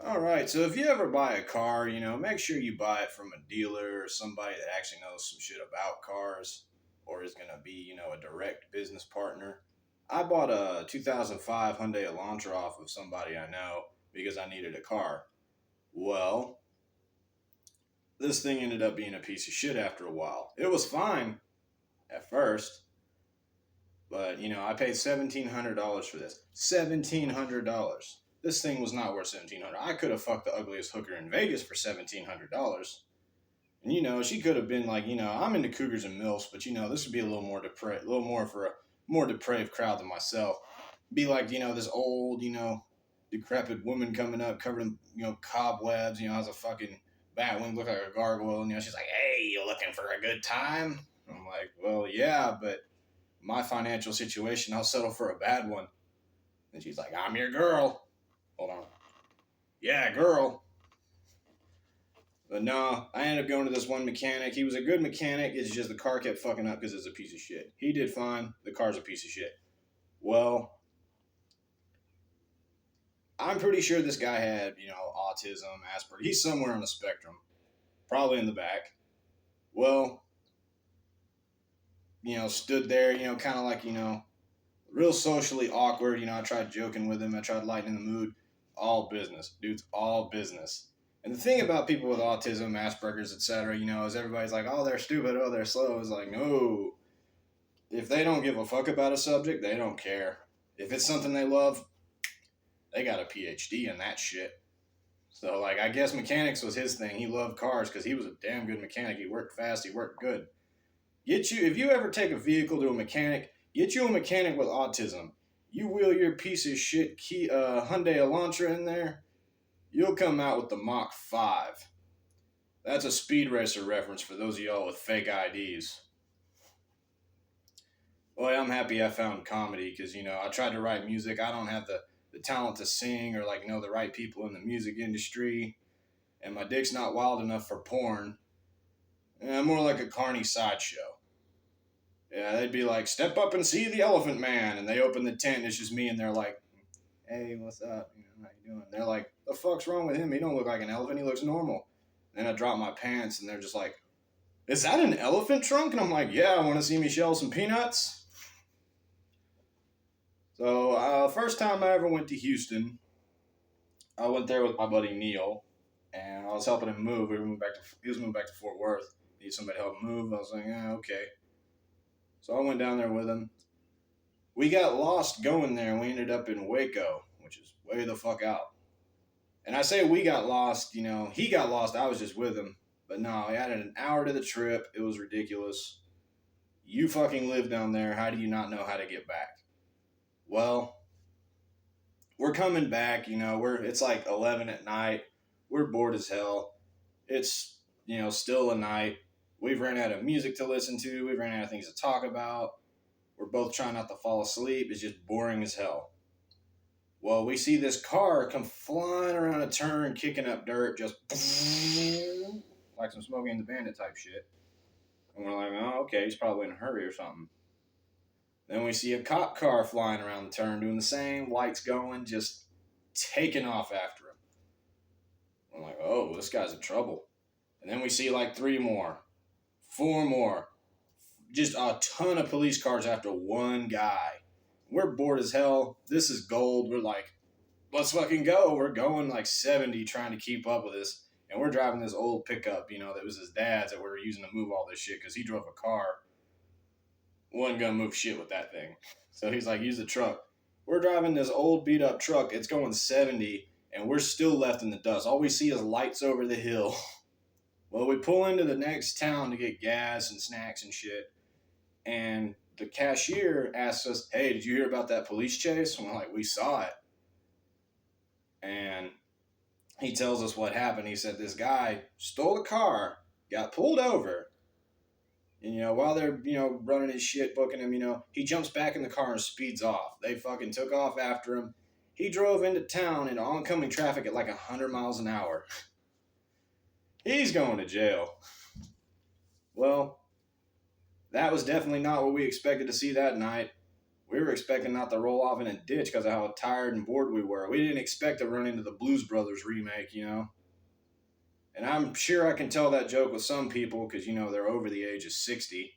All right, so if you ever buy a car, make sure you buy it from a dealer or somebody that actually knows some shit about cars or is going to be, a direct business partner. I bought a 2005 Hyundai Elantra off of somebody I know because I needed a car. Well, this thing ended up being a piece of shit after a while. It was fine at first, but, I paid $1,700 for this. $1,700. This thing was not worth 1700. I could have fucked the ugliest hooker in Vegas for $1,700. And she could have been like, I'm into cougars and milfs, but this would be a little more depraved, a little more for a more depraved crowd than myself. Be like, this old, decrepit woman coming up covered in, cobwebs, has a fucking bat wing, look like a gargoyle, and she's like, "Hey, you looking for a good time?" I'm like, "Well, yeah, but my financial situation, I'll settle for a bad one." And she's like, "I'm your girl." Hold on. Yeah, girl. But no, I ended up going to this one mechanic. He was a good mechanic. It's just the car kept fucking up because it's a piece of shit. He did fine. The car's a piece of shit. Well, I'm pretty sure this guy had, autism, Asperger. He's somewhere on the spectrum, probably in the back. Well, stood there, kind of like, real socially awkward. I tried joking with him. I tried lightening the mood. All business. Dude's all business. And the thing about people with autism, Asperger's, etc., is everybody's like, oh, they're stupid, oh, they're slow. It's like, no. If they don't give a fuck about a subject, they don't care. If it's something they love, they got a PhD in that shit. So, like, I guess mechanics was his thing. He loved cars because he was a damn good mechanic. He worked fast. He worked good. If you ever take a vehicle to a mechanic, get you a mechanic with autism. You wheel your piece of shit Hyundai Elantra in there, you'll come out with the Mach 5. That's a Speed Racer reference for those of y'all with fake IDs. Boy, I'm happy I found comedy because, I tried to write music. I don't have the talent to sing or, like, know the right people in the music industry. And my dick's not wild enough for porn. And I'm more like a carny sideshow. Yeah, they'd be like, step up and see the Elephant Man. And they open the tent and it's just me and they're like, hey, what's up? How you doing? They're like, the fuck's wrong with him? He don't look like an elephant. He looks normal. Then I drop my pants and they're just like, is that an elephant trunk? And I'm like, yeah, I want to see me shell some peanuts. So, first time I ever went to Houston, I went there with my buddy Neil, and I was helping him move. He was moving back to Fort Worth. Need somebody to help him move. I was like, yeah, okay. So I went down there with him. We got lost going there, and we ended up in Waco, which is way the fuck out. And I say we got lost, he got lost. I was just with him. But no, we added an hour to the trip. It was ridiculous. You fucking live down there. How do you not know how to get back? Well, we're coming back, it's like 11 at night. We're bored as hell. It's, still a night. We've ran out of music to listen to. We've ran out of things to talk about. We're both trying not to fall asleep. It's just boring as hell. Well, we see this car come flying around a turn, kicking up dirt, just like some Smokey and the Bandit type shit. And we're like, oh, okay, he's probably in a hurry or something. Then we see a cop car flying around the turn, doing the same, lights going, just taking off after him. I'm like, oh, this guy's in trouble. And then we see like 3 more, 4 more, just a ton of police cars after one guy. We're bored as hell. This is gold. We're like, let's fucking go. We're going like 70 trying to keep up with this. And we're driving this old pickup, that was his dad's that we were using to move all this shit because he drove a car. Wasn't gonna move shit with that thing. So he's like, use the truck. We're driving this old beat up truck. It's going 70 and we're still left in the dust. All we see is lights over the hill. Well, we pull into the next town to get gas and snacks and shit. And the cashier asks us, hey, did you hear about that police chase? And we're like, we saw it. And he tells us what happened. He said this guy stole a car, got pulled over. And, while they're, running his shit, booking him, he jumps back in the car and speeds off. They fucking took off after him. He drove into town in oncoming traffic at like 100 miles an hour. He's going to jail. Well, that was definitely not what we expected to see that night. We were expecting not to roll off in a ditch because of how tired and bored we were. We didn't expect to run into the Blues Brothers remake, you know. And I'm sure I can tell that joke with some people because, you know, they're over the age of 60.